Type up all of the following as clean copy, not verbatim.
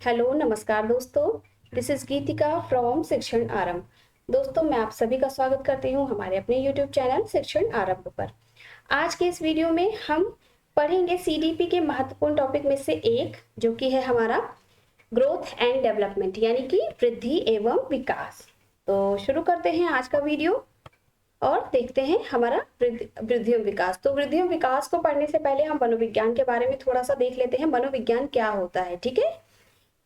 Hello नमस्कार दोस्तों। This is Geetika from शिक्षण आरंभ। दोस्तों मैं आप सभी का स्वागत करती हूँ हमारे अपने यूट्यूब चैनल शिक्षण आरंभ पर। आज के इस वीडियो में हम पढ़ेंगे सीडीपी के महत्वपूर्ण टॉपिक में से एक, जो कि है हमारा ग्रोथ एंड डेवलपमेंट, यानी कि वृद्धि एवं विकास। तो शुरू करते हैं आज का वीडियो और देखते हैं हमारा वृद्धि एवं विकास। तो वृद्धि एवं विकास को पढ़ने से पहले हम मनोविज्ञान के बारे में थोड़ा सा देख लेते हैं। मनोविज्ञान क्या होता है, ठीक है।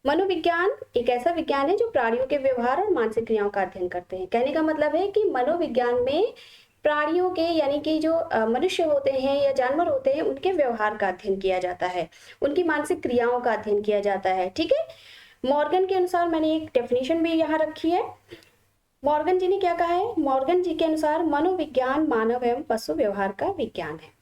मनोविज्ञान एक ऐसा विज्ञान है जो प्राणियों के व्यवहार और मानसिक क्रियाओं का अध्ययन करते हैं। कहने का मतलब है कि मनोविज्ञान में प्राणियों के, यानी कि जो मनुष्य होते हैं या जानवर होते हैं, उनके व्यवहार का अध्ययन किया जाता है, उनकी मानसिक क्रियाओं का अध्ययन किया जाता है, ठीक है। मॉर्गन के अनुसार, मैंने एक डेफिनेशन भी यहाँ रखी है। मॉर्गन जी ने क्या कहा है? मॉर्गन जी के अनुसार मनोविज्ञान मानव एवं पशु व्यवहार का विज्ञान है।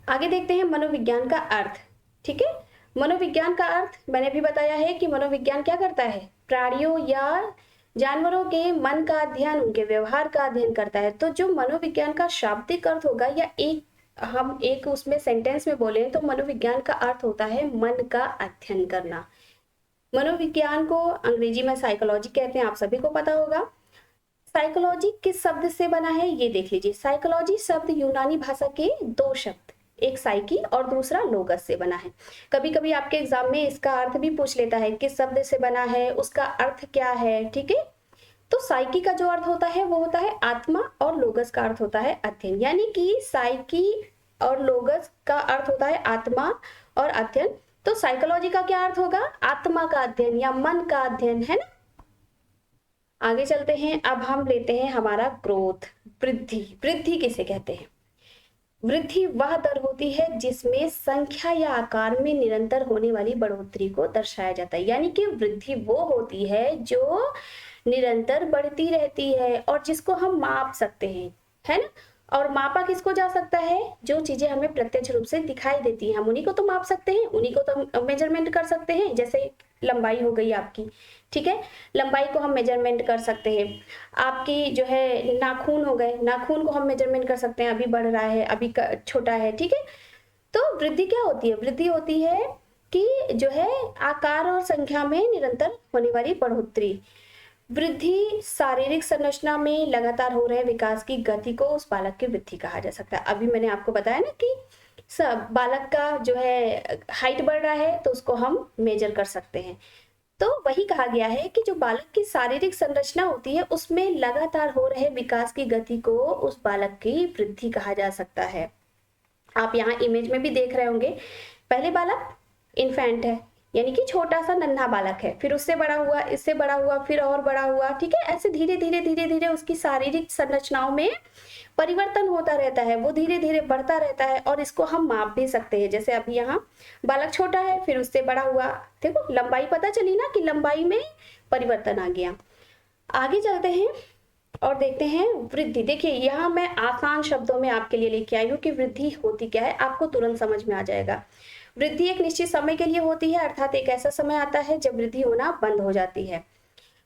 आगे देखते हैं मनोविज्ञान का अर्थ, ठीक है। मनोविज्ञान का अर्थ मैंने भी बताया है कि मनोविज्ञान क्या करता है? प्राणियों या जानवरों के मन का अध्ययन, उनके व्यवहार का अध्ययन करता है। तो जो मनोविज्ञान का शाब्दिक अर्थ होगा, या हम एक उसमें सेंटेंस में बोले तो मनोविज्ञान का अर्थ होता है मन का अध्ययन करना। मनोविज्ञान को अंग्रेजी में साइकोलॉजी कहते हैं, आप सभी को पता होगा। साइकोलॉजी किस शब्द से बना है ये देख लीजिए। साइकोलॉजी शब्द यूनानी भाषा के दो शब्द, एक साइकी और दूसरा लोगस से बना है। कभी कभी आपके एग्जाम में इसका अर्थ भी पूछ लेता है, किस शब्द से बना है, उसका अर्थ क्या है, ठीक है। तो साइकी का जो अर्थ होता है वो होता है आत्मा, और लोगस का अर्थ होता है अध्ययन। यानी कि साइकी और लोगस का अर्थ होता है आत्मा और अध्ययन। तो साइकोलॉजी का क्या अर्थ होगा? आत्मा का अध्ययन या मन का अध्ययन, है ना। आगे चलते हैं। अब हम लेते हैं हमारा ग्रोथ, वृद्धि। वृद्धि किसे कहते हैं? वृद्धि वह दर होती है जिसमें संख्या या आकार में निरंतर होने वाली बढ़ोतरी को दर्शाया जाता है। यानी कि वृद्धि वो होती है जो निरंतर बढ़ती रहती है और जिसको हम माप सकते हैं, है ना। और मापा किसको जा सकता है? जो चीजें हमें प्रत्यक्ष रूप से दिखाई देती हैं, हम उन्हीं को तो माप सकते हैं, उन्हीं को तो मेजरमेंट कर सकते हैं। जैसे लंबाई हो गई आपकी, ठीक है, लंबाई को हम मेजरमेंट कर सकते हैं। आपकी जो है नाखून हो गए, नाखून को हम मेजरमेंट कर सकते हैं, अभी बढ़ रहा है, अभी छोटा है, ठीक है। तो वृद्धि क्या होती है? वृद्धि होती है कि जो है आकार और संख्या में निरंतर होने वाली बढ़ोतरी। वृद्धि शारीरिक संरचना में लगातार हो रहे विकास की गति को उस बालक की वृद्धि कहा जा सकता है। अभी मैंने आपको बताया ना कि सब बालक का जो है हाइट बढ़ रहा है तो उसको हम मेजर कर सकते हैं। तो वही कहा गया है कि जो बालक की शारीरिक संरचना होती है उसमें लगातार हो रहे विकास की गति को उस बालक की वृद्धि कहा जा सकता है। आप यहाँ इमेज में भी देख रहे होंगे, पहले बालक इन्फेंट है, यानी कि छोटा सा नन्हा बालक है, फिर उससे बड़ा हुआ, इससे बड़ा हुआ, फिर और बड़ा हुआ, ठीक है। ऐसे धीरे धीरे उसकी शारीरिक संरचनाओं में परिवर्तन होता रहता है, वो धीरे धीरे बढ़ता रहता है और इसको हम माप भी सकते हैं। जैसे अभी यहाँ बालक छोटा है, फिर उससे बड़ा हुआ, देखो लंबाई पता चली ना कि लंबाई में परिवर्तन आ गया। आगे चलते हैं और देखते हैं वृद्धि। देखिए यहाँ मैं आसान शब्दों में आपके लिए लेके आई हूँ कि वृद्धि होती क्या है, आपको तुरंत समझ में आ जाएगा। वृद्धि एक निश्चित समय के लिए होती है, अर्थात एक ऐसा समय आता है जब वृद्धि होना बंद हो जाती है।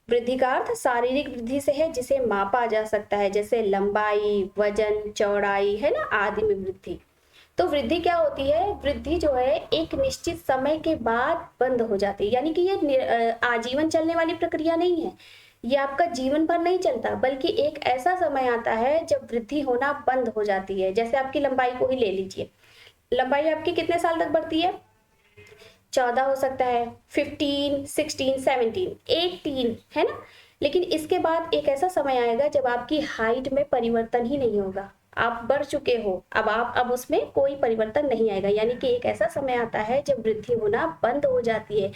वृद्धि का अर्थ शारीरिक वृद्धि से है जिसे मापा जा सकता है, जैसे लंबाई, वजन, चौड़ाई, है ना, आदि में वृद्धि। तो वृद्धि क्या होती है? वृद्धि जो है एक निश्चित समय के बाद बंद हो जाती है, यानी कि ये आजीवन चलने वाली प्रक्रिया नहीं है, ये आपका जीवन भर नहीं चलता, बल्कि एक ऐसा समय आता है जब वृद्धि होना बंद हो जाती है। जैसे आपकी लंबाई को ही ले लीजिए, लंबाई आपकी कितने साल तक बढ़ती है? 14 हो सकता है, 15, 16, 17, 18, है ना। लेकिन इसके बाद एक ऐसा समय आएगा जब आपकी हाइट में परिवर्तन ही नहीं होगा, आप बढ़ चुके हो, अब उसमें कोई परिवर्तन नहीं आएगा। यानी कि एक ऐसा समय आता है जब वृद्धि होना बंद हो जाती है।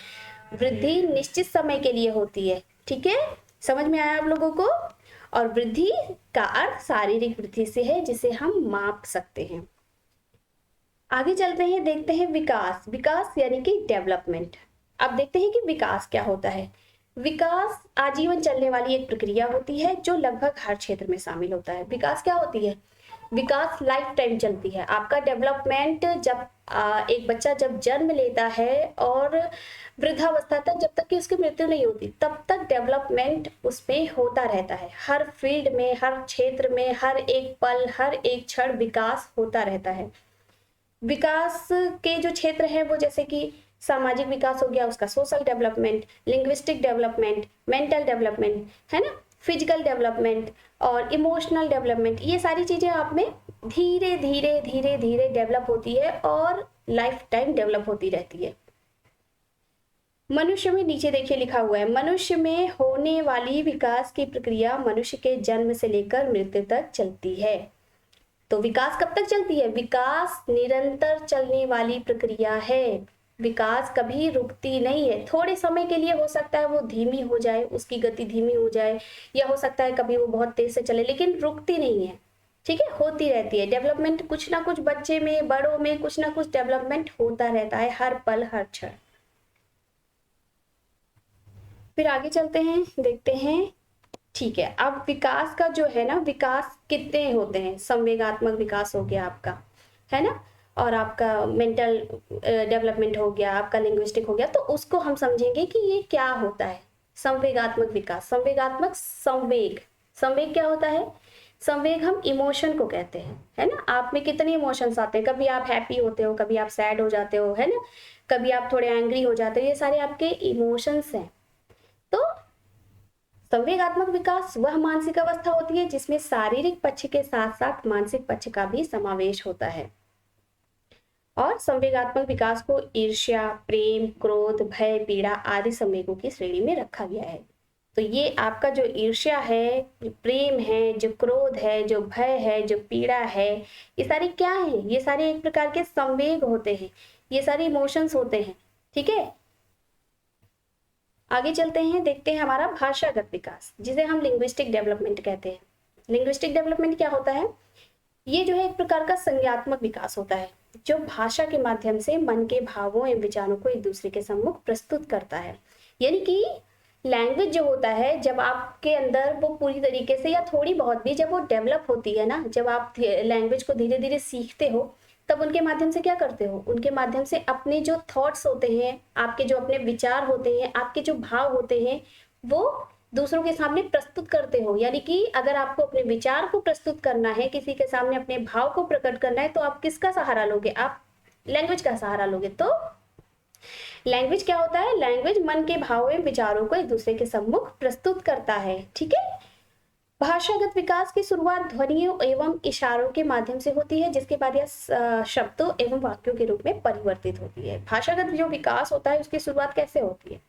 वृद्धि निश्चित समय के लिए होती है, ठीक है। समझ में आया आप लोगों को? और वृद्धि का अर्थ शारीरिक वृद्धि से है जिसे हम माप सकते हैं। आगे चलते हैं, देखते हैं विकास। विकास यानी कि डेवलपमेंट। अब देखते हैं कि विकास क्या होता है। विकास आजीवन चलने वाली एक प्रक्रिया होती है जो लगभग हर क्षेत्र में शामिल होता है। विकास क्या होती है? विकास लाइफ टाइम चलती है। आपका डेवलपमेंट जब एक बच्चा जब जन्म लेता है और वृद्धावस्था तक, जब तक कि उसकी मृत्यु नहीं होती, तब तक डेवलपमेंट उसमें होता रहता है। हर फील्ड में, हर क्षेत्र में, हर एक पल, हर एक क्षण विकास होता रहता है। विकास के जो क्षेत्र हैं वो जैसे कि सामाजिक विकास हो गया उसका social development, linguistic development, mental development, है ना, फिजिकल डेवलपमेंट और इमोशनल डेवलपमेंट। ये सारी चीजें आप में धीरे धीरे धीरे धीरे डेवलप होती है और लाइफ टाइम डेवलप होती रहती है। मनुष्य में नीचे देखिए लिखा हुआ है, मनुष्य में होने वाली विकास की प्रक्रिया मनुष्य के जन्म से लेकर मृत्यु तक चलती है। तो विकास कब तक चलती है? विकास निरंतर चलने वाली प्रक्रिया है। विकास कभी रुकती नहीं है। थोड़े समय के लिए हो सकता है वो धीमी हो जाए, उसकी गति धीमी हो जाए, या हो सकता है कभी वो बहुत तेज से चले, लेकिन रुकती नहीं है। ठीक है, होती रहती है डेवलपमेंट। कुछ ना कुछ बच्चे में, बड़ों में कुछ ना कुछ डेवलपमेंट होता रहता है हर पल हर क्षण। फिर आगे चलते हैं, देखते हैं। ठीक है, अब विकास का जो है ना, विकास कितने होते हैं? संवेगात्मक विकास हो गया आपका, है ना, और आपका मेंटल डेवलपमेंट हो गया, आपका लिंग्विस्टिक हो गया। तो उसको हम समझेंगे कि ये क्या होता है। संवेगात्मक विकास, संवेगात्मक संवेग, संवेग क्या होता है? संवेग हम इमोशन को कहते हैं, है ना। आप में कितने इमोशंस आते हैं? कभी आप हैप्पी होते हो, कभी आप सैड हो जाते हो, है ना, कभी आप थोड़े एंग्री हो जाते हो। ये सारे आपके इमोशंस हैं। तो संवेगात्मक विकास वह मानसिक अवस्था होती है जिसमें शारीरिक पक्ष के साथ साथ मानसिक पक्ष का भी समावेश होता है। और संवेगात्मक विकास को ईर्ष्या, प्रेम, क्रोध, भय, पीड़ा आदि संवेगों की श्रेणी में रखा गया है। तो ये आपका जो ईर्ष्या है, जो प्रेम है, जो क्रोध है, जो भय है, जो पीड़ा है, ये सारी क्या है? ये सारे एक प्रकार के संवेग होते हैं, ये सारे इमोशंस होते हैं। ठीक है, आगे चलते हैं, देखते हैं हमारा भाषागत विकास, जिसे हम लिंग्विस्टिक डेवलपमेंट कहते हैं। लिंग्विस्टिक डेवलपमेंट क्या होता है? ये जो है एक प्रकार का संज्ञात्मक विकास होता है, जो भाषा के माध्यम से मन के भावों एवं विचारों को एक दूसरे के सम्मुख प्रस्तुत करता है। यानी कि लैंग्वेज जो होता है, जब आपके अंदर वो पूरी तरीके से या थोड़ी बहुत भी जब वो डेवलप होती है ना, जब आप लैंग्वेज को धीरे धीरे सीखते हो, तब उनके माध्यम से क्या करते हो? उनके माध्यम से अपने जो थॉट्स होते हैं, आपके जो अपने विचार होते हैं, आपके जो भाव होते हैं, वो दूसरों के सामने प्रस्तुत करते हो। यानी कि अगर आपको अपने विचार को प्रस्तुत करना है, किसी के सामने अपने भाव को प्रकट करना है, तो आप किसका सहारा लोगे? आप लैंग्वेज का सहारा लोगे। तो लैंग्वेज क्या होता है? लैंग्वेज मन के भावों एवं विचारों को एक दूसरे के सम्मुख प्रस्तुत करता है। ठीक है, भाषागत विकास की शुरुआत ध्वनियों एवं इशारों के माध्यम से होती है, जिसके बाद यह शब्दों एवं वाक्यों के रूप में परिवर्तित होती है। भाषागत जो विकास होता है उसकी शुरुआत कैसे होती है?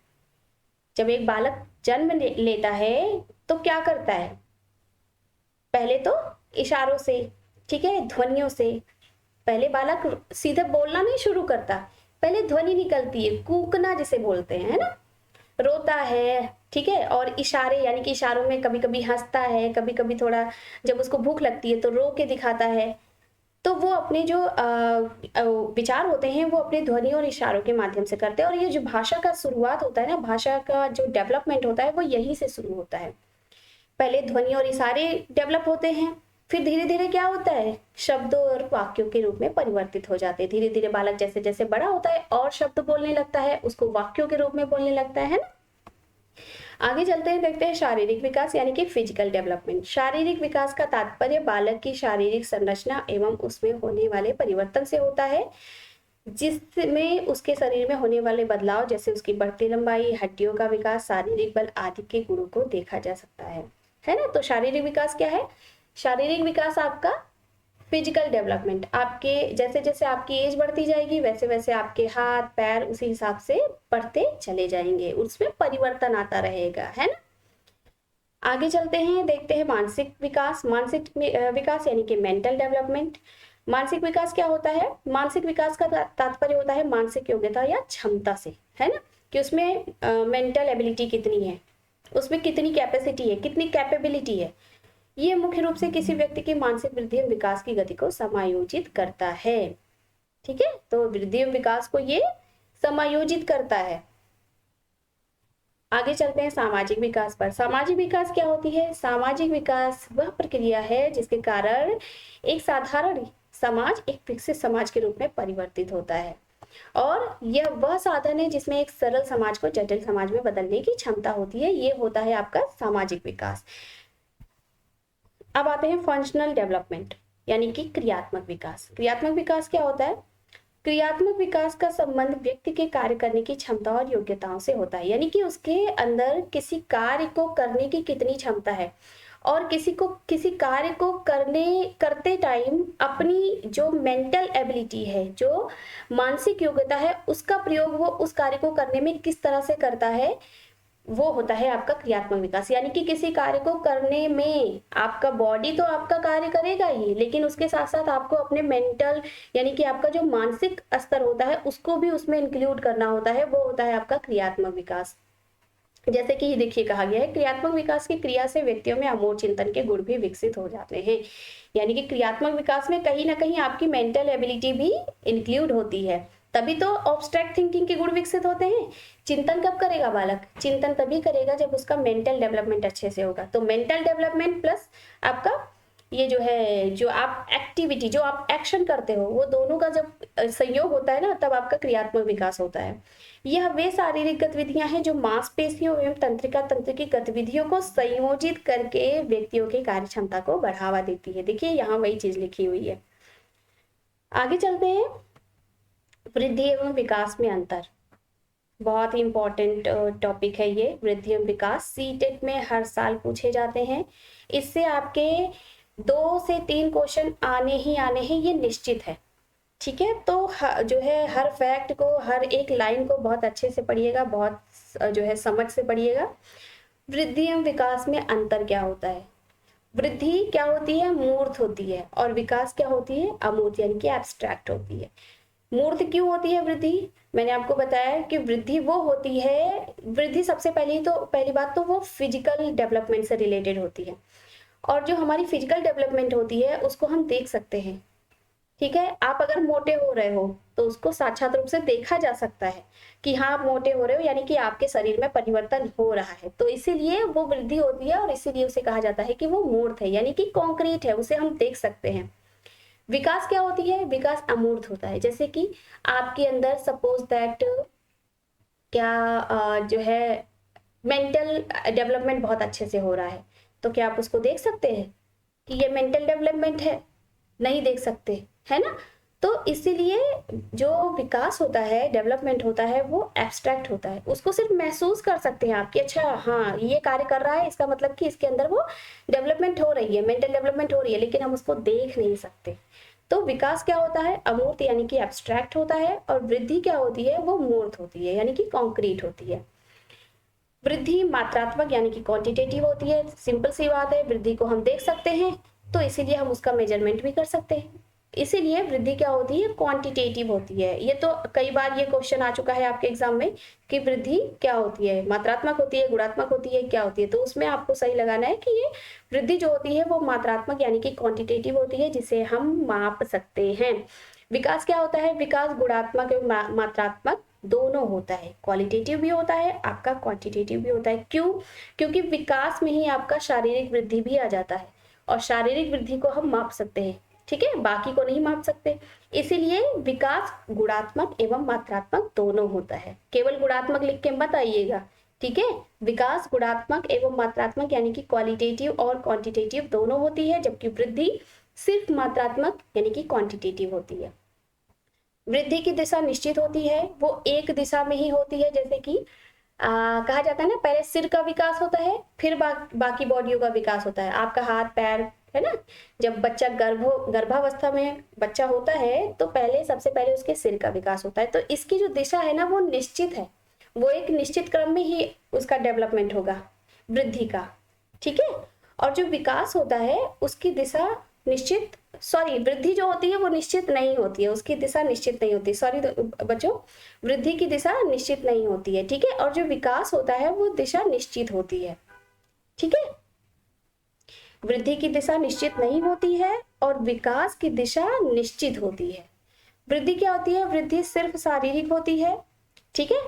जब एक बालक जन्म लेता है तो क्या करता है? पहले तो इशारों से, ठीक है, ध्वनियों से। पहले बालक सीधे बोलना नहीं शुरू करता, पहले ध्वनि निकलती है, कूकना जिसे बोलते हैं, है ना, रोता है, ठीक है, और इशारे, यानी कि इशारों में कभी कभी हंसता है, कभी कभी थोड़ा जब उसको भूख लगती है तो रो के दिखाता है। तो वो अपने जो विचार होते हैं वो अपने ध्वनि और इशारों के माध्यम से करते हैं। और ये जो भाषा का शुरुआत होता है ना, भाषा का जो डेवलपमेंट होता है वो यहीं से शुरू होता है। पहले ध्वनि और इशारे डेवलप होते हैं, फिर धीरे धीरे क्या होता है? शब्दों और वाक्यों के रूप में परिवर्तित हो जाते हैं। धीरे धीरे बालक जैसे जैसे बड़ा होता है और शब्द बोलने लगता है, उसको वाक्यों के रूप में बोलने लगता है ना। आगे चलते हैं, देखते हैं शारीरिक विकास यानी कि फिजिकल डेवलपमेंट। शारीरिक विकास का तात्पर्य बालक की शारीरिक संरचना एवं उसमें होने वाले परिवर्तन से होता है, जिसमें उसके शरीर में होने वाले बदलाव, जैसे उसकी बढ़ती लंबाई, हड्डियों का विकास, शारीरिक बल आदि के गुणों को देखा जा सकता है ना। तो शारीरिक विकास क्या है? शारीरिक विकास आपका फिजिकल डेवलपमेंट, आपके जैसे जैसे आपकी एज बढ़ती जाएगी वैसे वैसे आपके हाथ पैर उसी हिसाब से बढ़ते चले जाएंगे, उसमें परिवर्तन आता रहेगा, है ना। आगे चलते हैं, देखते हैं मानसिक विकास। मानसिक विकास यानी कि मेंटल डेवलपमेंट। मानसिक विकास क्या होता है? मानसिक विकास का तात्पर्य होता है मानसिक योग्यता या क्षमता से, है ना, कि उसमें मेंटल एबिलिटी कितनी है, उसमें कितनी कैपेसिटी है, कितनी कैपेबिलिटी है। ये मुख्य रूप से किसी व्यक्ति की मानसिक वृद्धि एवं विकास की गति को समायोजित करता है। ठीक है, तो वृद्धि एवं विकास को ये समायोजित करता है। आगे चलते हैं सामाजिक विकास पर। सामाजिक विकास क्या होती है? सामाजिक विकास वह प्रक्रिया है जिसके कारण एक साधारण समाज एक विकसित समाज के रूप में परिवर्तित होता है, और यह वह साधन है जिसमें एक सरल समाज को जटिल समाज में बदलने की क्षमता होती है। ये होता है आपका सामाजिक विकास। अब आते हैं फंक्शनल डेवलपमेंट यानी कि क्रियात्मक विकास। क्रियात्मक विकास क्या होता है? क्रियात्मक विकास का संबंध व्यक्ति के कार्य करने की क्षमता और योग्यताओं से होता है, यानी कि उसके अंदर किसी कार्य को करने की कितनी क्षमता है और किसी कार्य को करते टाइम अपनी जो मेंटल एबिलिटी है, जो मानसिक योग्यता है, उसका प्रयोग वो उस कार्य को करने में किस तरह से करता है, वो होता है आपका क्रियात्मक विकास। यानी कि किसी कार्य को करने में आपका बॉडी तो आपका कार्य करेगा ही, लेकिन उसके साथ साथ आपको अपने मेंटल यानी कि आपका जो मानसिक स्तर होता है उसको भी उसमें इंक्लूड करना होता है, वो होता है आपका क्रियात्मक विकास। जैसे कि देखिए कहा गया है, क्रियात्मक विकास की क्रिया से व्यक्तियों में अमूर्त चिंतन के गुण भी विकसित हो जाते हैं। यानी कि क्रियात्मक विकास में कहीं ना कहीं आपकी मेंटल एबिलिटी भी इंक्लूड होती है, तभी तो ऑब्स्ट्रैक्ट थिंकिंग के गुण विकसित होते हैं। चिंतन कब करेगा बालक? चिंतन तभी करेगा जब उसका मेंटल डेवलपमेंट अच्छे से होगा। तो मेंटल डेवलपमेंट प्लस आपका ये जो है, जो आप एक्टिविटी, जो आप एक्शन करते हो, वो दोनों का जब संयोग होता है ना, तब आपका क्रियात्मक विकास होता है। यह वे शारीरिक गतिविधियां हैं जो मांसपेशियों एवं तंत्रिका तंत्र की गतिविधियों को संयोजित करके व्यक्तियों की कार्य क्षमता को बढ़ावा देती है। देखिए यहाँ वही चीज लिखी हुई है। आगे चलते हैं, वृद्धि एवं विकास में अंतर। बहुत ही इंपॉर्टेंट टॉपिक है ये, वृद्धि एवं विकास। सीटेट में हर साल पूछे जाते हैं। इससे आपके 2 से 3 क्वेश्चन आने ही आने हैं, ये निश्चित है। ठीक है, तो जो है हर फैक्ट को, हर एक लाइन को बहुत अच्छे से पढ़िएगा, बहुत जो है समझ से पढ़िएगा। वृद्धि एवं विकास में अंतर क्या होता है? वृद्धि क्या होती है? मूर्त होती है, और विकास क्या होती है? अमूर्त यानी कि एब्स्ट्रैक्ट होती है। मूर्त क्यों होती है वृद्धि? मैंने आपको बताया कि वृद्धि वो होती है, वृद्धि सबसे पहली बात तो वो फिजिकल डेवलपमेंट से रिलेटेड होती है, और जो हमारी फिजिकल डेवलपमेंट होती है उसको हम देख सकते हैं। ठीक है, आप अगर मोटे हो रहे हो तो उसको साक्षात रूप से देखा जा सकता है कि हाँ आप मोटे हो रहे हो, यानी कि आपके शरीर में परिवर्तन हो रहा है, तो इसीलिए वो वृद्धि होती है, और इसीलिए उसे कहा जाता है कि वो मूर्त है, यानी कि कॉन्क्रीट है, उसे हम देख सकते हैं। विकास क्या होती है? विकास अमूर्त होता है। जैसे कि आपके अंदर सपोज दैट क्या जो है मेंटल डेवलपमेंट बहुत अच्छे से हो रहा है, तो क्या आप उसको देख सकते हैं कि ये मेंटल डेवलपमेंट है? नहीं देख सकते, है ना। तो इसीलिए जो विकास होता है, डेवलपमेंट होता है, वो एब्स्ट्रैक्ट होता है, उसको सिर्फ महसूस कर सकते हैं आप कि अच्छा हाँ ये कार्य कर रहा है, इसका मतलब कि इसके अंदर वो डेवलपमेंट हो रही है, मेंटल डेवलपमेंट हो रही है, लेकिन हम उसको देख नहीं सकते। तो विकास क्या होता है? अमूर्त यानी कि एब्स्ट्रैक्ट होता है, और वृद्धि क्या होती है? वो मूर्त होती है, यानी कि कॉन्क्रीट होती है। वृद्धि मात्रात्मक यानी कि क्वांटिटेटिव होती है। सिंपल सी बात है, वृद्धि को हम देख सकते हैं तो इसीलिए हम उसका मेजरमेंट भी कर सकते हैं। इसीलिए वृद्धि क्या होती है? क्वांटिटेटिव होती है। ये तो कई बार ये क्वेश्चन आ चुका है आपके एग्जाम में कि वृद्धि क्या होती है, मात्रात्मक होती है, गुणात्मक होती है, क्या होती है, तो उसमें आपको सही लगाना है कि ये वृद्धि जो होती है वो मात्रात्मक यानी कि क्वांटिटेटिव होती है, जिसे हम माप सकते हैं। विकास क्या होता है? विकास गुणात्मक एवं मात्रात्मक दोनों होता है, क्वालिटेटिव भी होता है आपका, क्वांटिटेटिव भी होता है। क्यों? क्योंकि विकास में ही आपका शारीरिक वृद्धि भी आ जाता है, और शारीरिक वृद्धि को हम माप सकते हैं, ठीक है, बाकी को नहीं माप सकते। इसीलिए विकास गुणात्मक एवं मात्रात्मक दोनों होता है, केवल गुणात्मक लिख के मत आइएगा, ठीक है। विकास गुणात्मक एवं मात्रात्मक यानी कि क्वालिटेटिव और क्वांटिटेटिव दोनों होती है, जबकि वृद्धि सिर्फ मात्रात्मक यानी कि क्वांटिटेटिव होती है। वृद्धि की दिशा निश्चित होती है, वो एक दिशा में ही होती है। जैसे कि कहा जाता है ना, पहले सिर का विकास होता है, फिर बाकी बॉडियों का विकास होता है, आपका हाथ पैर, है ना। जब बच्चा गर्भावस्था में बच्चा होता है तो पहले सबसे पहले उसके सिर का विकास होता है, तो इसकी जो दिशा है ना वो निश्चित है, वो एक निश्चित क्रम में ही उसका डेवलपमेंट होगा वृद्धि का, ठीक है। और जो विकास होता है उसकी दिशा निश्चित, सॉरी वृद्धि जो होती है वो निश्चित नहीं होती है, उसकी दिशा निश्चित नहीं होती, सॉरी बच्चों, वृद्धि की दिशा निश्चित नहीं होती है, ठीक है। और जो विकास होता है वो दिशा निश्चित होती है, ठीक है। वृद्धि की दिशा निश्चित नहीं होती है और विकास की दिशा निश्चित होती है। वृद्धि क्या होती है? वृद्धि सिर्फ शारीरिक होती है, ठीक है,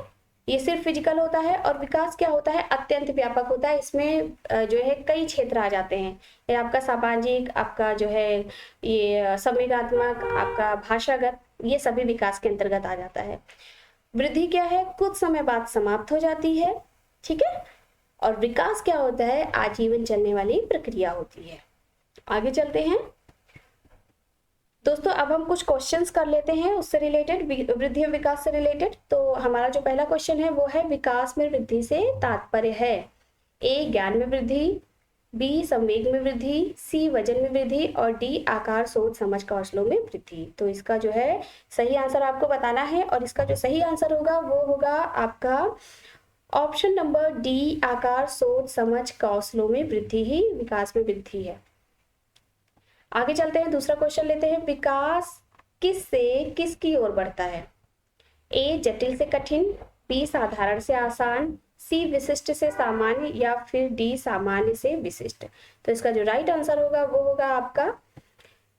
ये सिर्फ फिजिकल होता है। और विकास क्या होता है? अत्यंत व्यापक होता है, इसमें जो है कई क्षेत्र आ जाते हैं, ये आपका सामाजिक, आपका जो है ये संवेगात्मक, आपका भाषागत, ये सभी विकास के अंतर्गत आ जाता है। वृद्धि क्या है? कुछ समय बाद समाप्त हो जाती है, ठीक है। और विकास क्या होता है? आजीवन चलने वाली प्रक्रिया होती है। आगे चलते हैं, दोस्तों अब हम कुछ क्वेश्चंस कर लेते हैं उससे रिलेटेड, वृद्धि और विकास से रिलेटेड। तो हमारा जो पहला क्वेश्चन है वो है विकास में वृद्धि से तात्पर्य है ए ज्ञान में वृद्धि, बी संवेग में वृद्धि, सी वजन में वृद्धि और डी आकार सोच समझ कौशलों में वृद्धि। तो इसका जो है सही आंसर आपको बताना है और इसका जो सही आंसर होगा वो होगा आपका ऑप्शन नंबर डी, आकार सोच समझ कौशलों में वृद्धि ही विकास में वृद्धि है। आगे चलते हैं, दूसरा क्वेश्चन लेते हैं। विकास किस से किसकी ओर बढ़ता है? ए जटिल से कठिन, बी साधारण से आसान, सी विशिष्ट से सामान्य या फिर डी सामान्य से विशिष्ट। तो इसका जो राइट आंसर होगा वो होगा आपका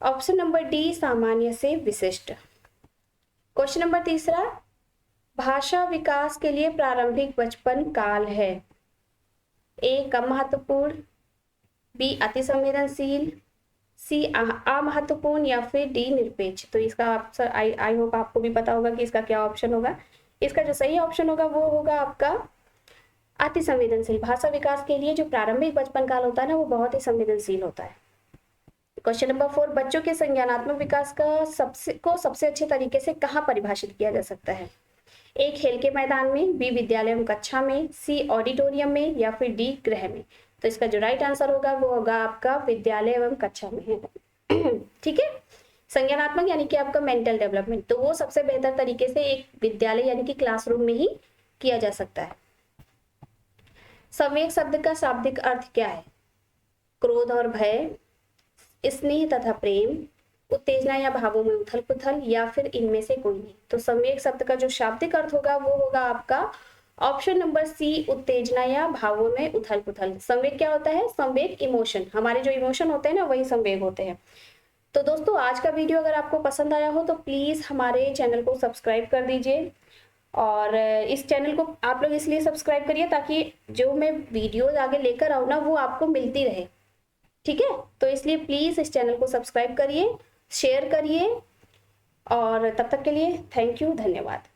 ऑप्शन नंबर डी, सामान्य से विशिष्ट। क्वेश्चन नंबर तीसरा, भाषा विकास के लिए प्रारंभिक बचपन काल है? ए कम महत्वपूर्ण, बी अति संवेदनशील, सी अमहत्वपूर्ण या फिर डी निरपेक्ष। तो इसका आंसर आई होप आपको भी पता होगा कि इसका क्या ऑप्शन होगा। इसका जो सही ऑप्शन होगा वो होगा आपका अति संवेदनशील। भाषा विकास के लिए जो प्रारंभिक बचपन काल होता है ना वो बहुत ही संवेदनशील होता है। क्वेश्चन नंबर 4, बच्चों के संज्ञानात्मक विकास का सबसे अच्छे तरीके से कहाँ परिभाषित किया जा सकता है? ए खेल के मैदान में, बी विद्यालय एवं कक्षा में, सी ऑडिटोरियम में या फिर डी गृह में। तो इसका जो राइट आंसर होगा वो होगा आपका विद्यालय एवं कक्षा में है। ठीक है, संज्ञानात्मक यानी कि आपका मेंटल डेवलपमेंट, तो वो सबसे बेहतर तरीके से एक विद्यालय यानी कि क्लासरूम में ही किया जा सकता है। संवेग शब्द का शाब्दिक अर्थ क्या है? क्रोध और भय, स्नेह तथा प्रेम, उत्तेजना या भावों में उथल पुथल या फिर इनमें से कोई नहीं। तो संवेग शब्द का जो शाब्दिक अर्थ होगा वो होगा आपका ऑप्शन नंबर सी, उत्तेजना या भावों में उथल पुथल। संवेग क्या होता है? संवेग इमोशन, हमारे जो इमोशन होते हैं ना वही संवेग होते हैं। तो दोस्तों आज का वीडियो अगर आपको पसंद आया हो तो प्लीज हमारे चैनल को सब्सक्राइब कर दीजिए। और इस चैनल को आप लोग इसलिए सब्सक्राइब करिए ताकि जो मैं वीडियोज आगे लेकर आऊँ ना वो आपको मिलती रहे। ठीक है, तो इसलिए प्लीज इस चैनल को सब्सक्राइब करिए, शेयर करिए और तब तक के लिए थैंक यू, धन्यवाद।